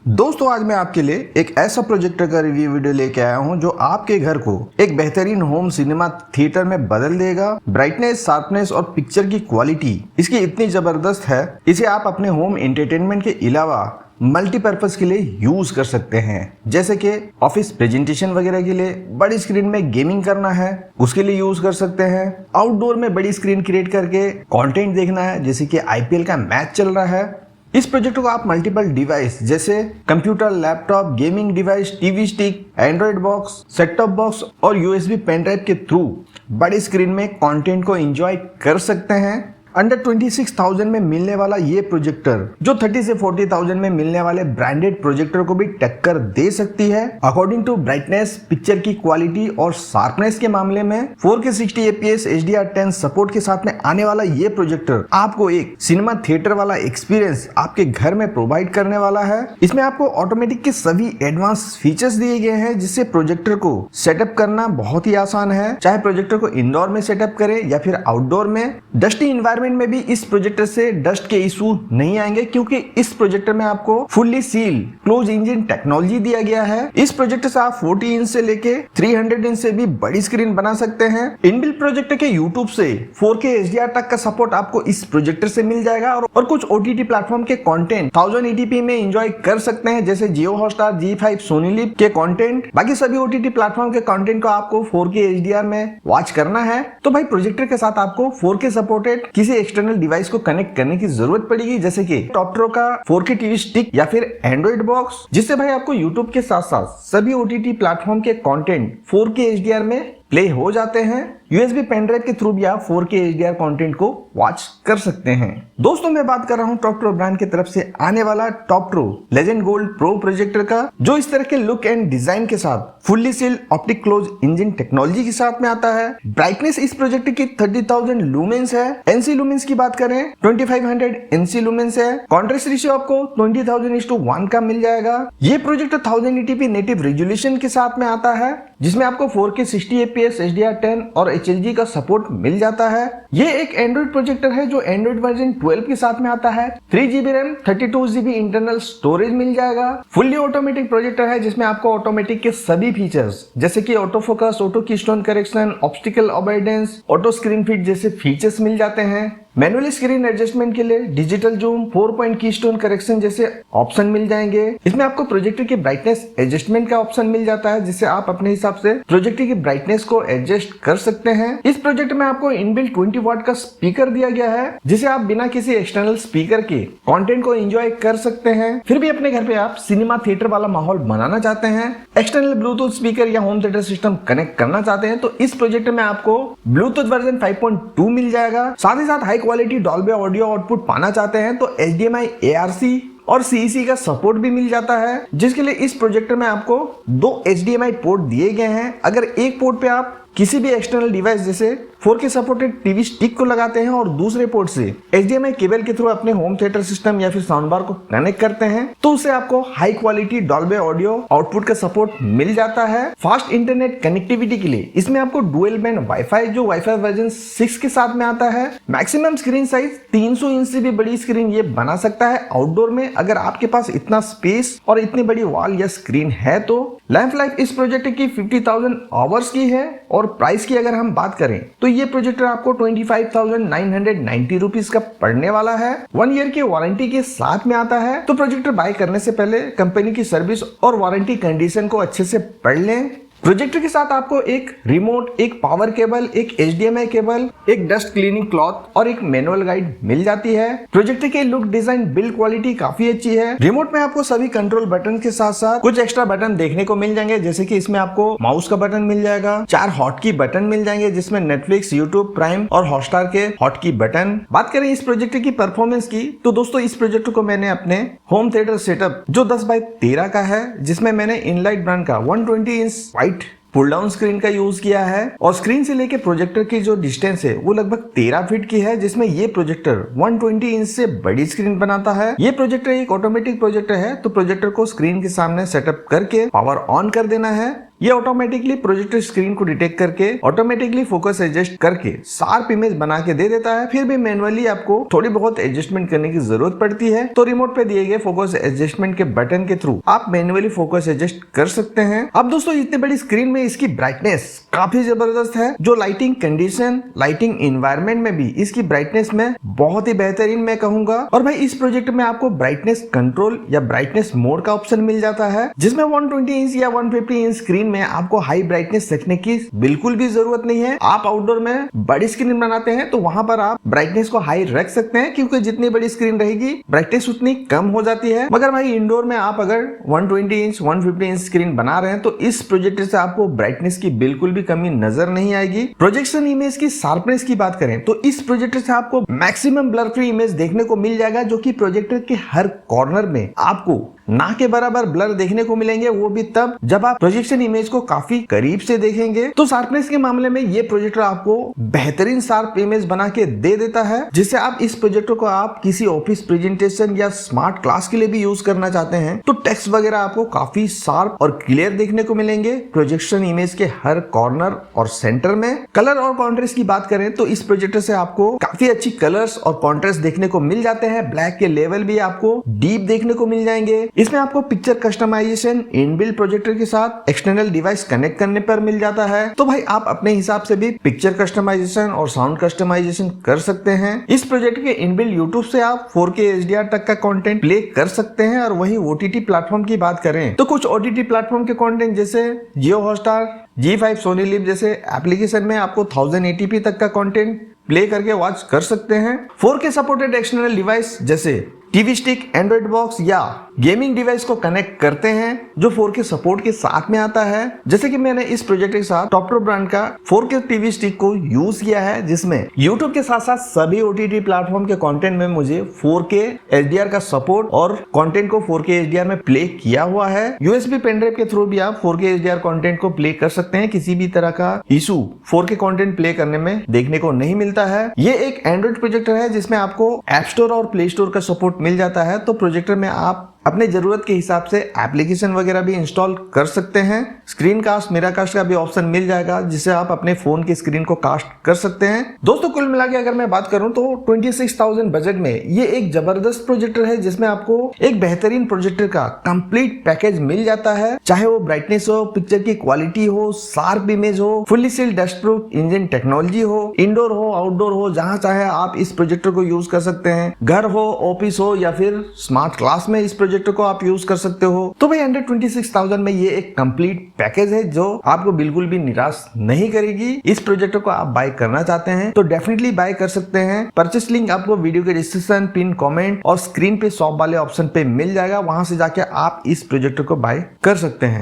दोस्तों आज मैं आपके लिए एक ऐसा प्रोजेक्टर का रिव्यू वीडियो लेके आया हूं जो आपके घर को एक बेहतरीन होम सिनेमा थिएटर में बदल देगा। ब्राइटनेस, शार्पनेस और पिक्चर की क्वालिटी इसकी इतनी जबरदस्त है, इसे आप अपने होम एंटरटेनमेंट के अलावा मल्टीपर्पज के लिए यूज कर सकते हैं। जैसे कि ऑफिस प्रेजेंटेशन वगैरह के लिए, बड़ी स्क्रीन में गेमिंग करना है उसके लिए यूज कर सकते हैं। आउटडोर में बड़ी स्क्रीन क्रिएट करके कंटेंट देखना है, जैसे कि आईपीएल का मैच चल रहा है। इस प्रोजेक्ट को आप मल्टीपल डिवाइस जैसे computer, laptop, gaming device, TV stick, Android box, set top box और यूएसबी पेन ड्राइव के थ्रू बड़ी स्क्रीन में कंटेंट को एंजॉय कर सकते हैं। अंडर 26,000 में मिलने वाला ये प्रोजेक्टर जो 30 से 40,000 में मिलने वाले ब्रांडेड प्रोजेक्टर को भी टक्कर दे सकती है। अकॉर्डिंग टू ब्राइटनेस, पिक्चर की क्वालिटी और शार्पनेस के मामले में 4K 60 fps HDR10 सपोर्ट के साथ में आने वाला ये प्रोजेक्टर आपको एक सिनेमा थिएटर वाला एक्सपीरियंस आपके घर में प्रोवाइड करने वाला है। इसमें आपको ऑटोमेटिक के सभी एडवांस फीचर्स दिए गए हैं, जिससे प्रोजेक्टर को सेटअप करना बहुत ही आसान है। चाहे प्रोजेक्टर को इंडोर में सेटअप करें या फिर आउटडोर में। डस्टी इन्वायरमेंट में भी इस प्रोजेक्टर से डस्ट के इशू नहीं आएंगे, क्योंकि इस प्रोजेक्टर में आपको fully seal close engine technology दिया गया है। इस प्रोजेक्टर से आप 40 इंच से लेके 300 इंच से भी बड़ी स्क्रीन बना सकते हैं। इनबिल्ट प्रोजेक्टर के यूट्यूब से 4K HDR तक का सपोर्ट आपको इस प्रोजेक्टर से मिल जाएगा और कुछ OTT प्लेटफॉर्म के कंटेंट 1080p में एंजॉय कर सकते हैं, जैसे जियो हॉटस्टार, G5, सोनी लिव के कंटेंट। बाकी सभी OTT प्लेटफॉर्म के कंटेंट को आपको 4K HDR में वॉच करना है तो भाई प्रोजेक्टर के साथ आपको 4K सपोर्टेड किसी एक्सटर्नल डिवाइस को कनेक्ट करने की जरूरत पड़ेगी, जैसे कि टॉपट्रो का 4K टीवी स्टिक या फिर एंड्रॉइड बॉक्स, जिससे भाई आपको यूट्यूब के साथ साथ सभी OTT प्लेटफॉर्म के कंटेंट 4K HDR में प्ले हो जाते हैं। यूएसबी पेन ड्राइव के थ्रू भी आप 4K HDR कंटेंट को वॉच कर सकते हैं। दोस्तों मैं बात कर रहा हूं टॉपट्रो ब्रांड की तरफ से आने वाला टॉपट्रो लेजेंड गोल्ड प्रो प्रोजेक्टर का, जो इस तरह के लुक एंड डिजाइन के साथ fully sealed optic close engine technology के साथ में आता है। ब्राइटनेस इस प्रोजेक्टर की 30,000 लूमेंस है। एनसी लूमेंस की बात करें 2500 एनसी लूमेंस है। कॉन्ट्रास्ट रेशियो आपको 20,000:1 का मिल जाएगा। ये प्रोजेक्टर 1080p नेटिव रेजोल्यूशन के साथ में आता है, जिसमें आपको 4K 60 fps HDR10 और HLG का सपोर्ट मिल जाता है। ये एक एंड्रॉइड प्रोजेक्टर है जो एंड्रॉइड वर्जन 12 के साथ में आता है। 3GB RAM, 32GB internal storage मिल जाएगा। फुल्ली ऑटोमेटिक प्रोजेक्टर है, जिसमें आपको ऑटोमेटिक के सभी फीचर्स जैसे कि auto focus, auto keystone correction, obstacle avoidance, auto screen feed जैसे फीचर्स मिल जाते हैं। मैनुअली स्क्रीन एडजस्टमेंट के लिए digital zoom, 4 point keystone correction जैसे ऑप्शन मिल जाएंगे। इसमें आपको प्रोजेक्टर की ब्राइटनेस एडजस्टमेंट का ऑप्शन मिल जाता है, जिससे आप अपने हिसाब से प्रोजेक्टर की ब्राइटनेस को एडजस्ट कर सकते हैं। इस प्रोजेक्ट में आपको इनबिल्ट 20 वाट का स्पीकर दिया गया है, जिसे आप बिना किसी एक्सटर्नल स्पीकर के कंटेंट को एंजॉय कर सकते हैं। फिर भी अपने घर पे आप सिनेमा थिएटर वाला माहौल बनाना चाहते हैं, एक्सटर्नल ब्लूटूथ स्पीकर या होम थिएटर सिस्टम कनेक्ट करना चाहते हैं, तो इस प्रोजेक्ट में आपको ब्लूटूथ वर्जन 5.2 मिल जाएगा। साथ ही साथ high quality Dolby audio output पाना चाहते हैं तो HDMI, ARC और CEC का सपोर्ट भी मिल जाता है, जिसके लिए इस प्रोजेक्टर में आपको 2 HDMI पोर्ट दिए गए हैं। अगर एक पोर्ट पे आप किसी भी एक्सटर्नल डिवाइस जैसे 4K सपोर्टेड टीवी स्टिक को लगाते हैं और दूसरे पोर्ट से HDMI केबल के थ्रू अपने होम थिएटर सिस्टम या फिर साउंड बार को कनेक्ट करते हैं, तो उससे आपको high quality Dolby audio output का सपोर्ट मिल जाता है। फास्ट इंटरनेट कनेक्टिविटी के लिए इसमें आपको डुअल बैंड वाईफाई जो वाईफाई वर्जन 6 के साथ में आता है। मैक्सिमम स्क्रीन साइज 300 इंच से भी बड़ी स्क्रीन ये बना सकता है आउटडोर में, अगर आपके पास इतना स्पेस और इतनी बड़ी वॉल या स्क्रीन है तो। लाइफ लाइफ इस प्रोजेक्ट की 50,000 आवर्स की है और प्राइस की अगर हम बात करें तो ये प्रोजेक्टर आपको 25,990 रुपीज का पड़ने वाला है। 1 ईयर की वारंटी के साथ में आता है, तो प्रोजेक्टर बाय करने से पहले कंपनी की सर्विस और वारंटी कंडीशन को अच्छे से पढ़ लें। प्रोजेक्टर के साथ आपको एक रिमोट, एक पावर केबल, एक HDMI केबल, एक डस्ट क्लीनिंग क्लॉथ और एक मैनुअल गाइड मिल जाती है। प्रोजेक्टर के लुक, डिजाइन, बिल्ड क्वालिटी काफी अच्छी है। रिमोट में आपको सभी कंट्रोल बटन के साथ साथ कुछ एक्स्ट्रा बटन देखने को मिल जाएंगे, जैसे कि इसमें आपको माउस का बटन मिल जाएगा, 4 हॉटकी बटन मिल जाएंगे, जिसमें नेटफ्लिक्स, यूट्यूब, प्राइम और हॉटस्टार के हॉटकी बटन। बात करें इस प्रोजेक्टर की परफॉर्मेंस की, तो दोस्तों इस प्रोजेक्टर को मैंने अपने होम थिएटर सेटअप जो 10x13 का है, जिसमें मैंने इनलाइट ब्रांड का 120 inch white pull down screen का यूज किया है और स्क्रीन से लेके प्रोजेक्टर की जो डिस्टेंस है वो लगभग 13 फीट की है, जिसमें ये प्रोजेक्टर 120 इंच से बड़ी स्क्रीन बनाता है। ये प्रोजेक्टर एक ऑटोमेटिक प्रोजेक्टर है, तो प्रोजेक्टर को स्क्रीन के सामने सेटअप करके पावर ऑन कर देना है। ये ऑटोमेटिकली प्रोजेक्टर स्क्रीन को डिटेक्ट करके ऑटोमेटिकली फोकस एडजस्ट करके शार्प इमेज बना के दे देता है। फिर भी मैनुअली आपको थोड़ी बहुत एडजस्टमेंट करने की जरूरत पड़ती है, तो रिमोट पे दिए गए फोकस एडजस्टमेंट के बटन के थ्रू आप मैनुअली फोकस एडजस्ट कर सकते हैं। अब दोस्तों इतनी बड़ी स्क्रीन में इसकी ब्राइटनेस काफी जबरदस्त है, जो लाइटिंग कंडीशन, लाइटिंग एनवायरनमेंट में भी इसकी ब्राइटनेस में बहुत ही बेहतरीन मैं कहूंगा। और भाई इस प्रोजेक्ट में आपको ब्राइटनेस कंट्रोल या ब्राइटनेस मोड का ऑप्शन मिल जाता है, जिसमें 120 इंच या 150 इंच स्क्रीन में आपको हाई ब्राइटनेस रखने की बिल्कुल भी जरूरत नहीं है। आप आउटडोर में बड़ी स्क्रीन बनाते हैं तो वहां पर आप ब्राइटनेस को हाई रख सकते हैं, क्योंकि जितनी बड़ी स्क्रीन रहेगी ब्राइटनेस उतनी कम हो जाती है। मगर भाई इंडोर में आप अगर 120 इंच 150 इंच स्क्रीन बना रहे हैं तो इस प्रोजेक्टर से आपको ब्राइटनेस की बिल्कुल भी कमी नजर नहीं आएगी। प्रोजेक्शन इमेज की शार्पनेस की बात करें तो इस प्रोजेक्टर से आपको मैक्सिमम ब्लर फ्री इमेज देखने को मिल जाएगा, जो कि प्रोजेक्टर के हर कॉर्नर में आपको ना के बराबर ब्लर देखने को मिलेंगे, वो भी तब जब आप प्रोजेक्शन इमेज को काफी करीब से देखेंगे। तो शार्पनेस के मामले में ये प्रोजेक्टर आपको बेहतरीन शार्प इमेज बना के दे देता है, जिससे आप इस प्रोजेक्टर को आप किसी ऑफिस प्रेजेंटेशन या स्मार्ट क्लास के लिए भी यूज करना चाहते हैं तो टेक्स्ट वगैरह आपको काफी शार्प और क्लियर देखने को मिलेंगे प्रोजेक्शन इमेज के हर कॉर्नर और सेंटर में। कलर और कॉन्ट्रास्ट की बात करें तो इस प्रोजेक्टर से आपको काफी अच्छी कलर्स और कॉन्ट्रास्ट देखने को मिल जाते हैं। ब्लैक के लेवल भी आपको डीप देखने को मिल जाएंगे। इसमें आपको पिक्चर कस्टमाइजेशन इनबिल्ट प्रोजेक्टर के साथ एक्सटर्नल डिवाइस कनेक्ट करने पर मिल जाता है, तो भाई आप अपने हिसाब से भी पिक्चर कस्टमाइजेशन और साउंड कस्टमाइजेशन कर सकते हैं। इस प्रोजेक्ट के इनबिल्ट यूट्यूब से आप 4K HDR तक का कंटेंट प्ले कर सकते हैं। और वहीं OTT प्लेटफॉर्म की बात करें तो कुछ OTT प्लेटफॉर्म के कंटेंट जैसे जियो हॉटस्टार, G5, सोनी लिव जैसे एप्लीकेशन में आपको 1080p तक का कंटेंट प्ले करके वॉच कर सकते हैं। 4K सपोर्टेड एक्सटर्नल डिवाइस जैसे टीवी स्टिक, एंड्रॉइड बॉक्स या गेमिंग डिवाइस को कनेक्ट करते हैं जो 4K सपोर्ट के साथ में आता है। जैसे कि मैंने इस प्रोजेक्ट के साथ टॉप ब्रांड का 4K टीवी स्टिक को यूज किया है, जिसमें YouTube के साथ साथ सभी OTT प्लेटफॉर्म के कंटेंट में मुझे 4K HDR का सपोर्ट और कंटेंट को 4K HDR में प्ले किया हुआ है। USB पेन ड्राइव के थ्रू भी आप 4K HDR कंटेंट को प्ले कर सकते हैं। किसी भी तरह का इशू 4K कंटेंट प्ले करने में देखने को नहीं मिलता है। ये एक एंड्रॉइड प्रोजेक्टर है जिसमें आपको ऐप स्टोर और प्ले स्टोर का सपोर्ट मिल जाता है, तो प्रोजेक्टर में आप अपने जरूरत के हिसाब से एप्लीकेशन वगैरह भी इंस्टॉल कर सकते हैं। स्क्रीन कास्ट, मिरर कास्ट का भी ऑप्शन मिल जाएगा, जिससे आप अपने फोन की स्क्रीन को कास्ट कर सकते हैं। दोस्तों कुल मिला के अगर मैं बात करूं तो 26,000 बजट में ये एक जबरदस्त प्रोजेक्टर है, जिसमें आपको एक बेहतरीन प्रोजेक्टर का कंप्लीट पैकेज मिल जाता है। चाहे वो ब्राइटनेस हो, पिक्चर की क्वालिटी हो, शार्प इमेज हो, fully sealed dustproof engine technology हो, इंडोर हो आउटडोर हो, जहां चाहे आप इस प्रोजेक्टर को यूज कर सकते हैं। घर हो, ऑफिस हो या फिर स्मार्ट क्लास में इस प्रोजेक्टर को आप यूज कर सकते हो। तो भाई 126,000 में ये एक कंप्लीट पैकेज है जो आपको बिल्कुल भी निराश नहीं करेगी। इस प्रोजेक्टर को आप बाय करना चाहते हैं तो डेफिनेटली बाय कर सकते हैं। परचेस लिंक आपको वीडियो के डिस्क्रिप्शन, पिन कमेंट और स्क्रीन पे शॉप वाले ऑप्शन पे मिल जाएगा, वहां से जाके आप इस प्रोजेक्टर को बाय कर सकते हैं।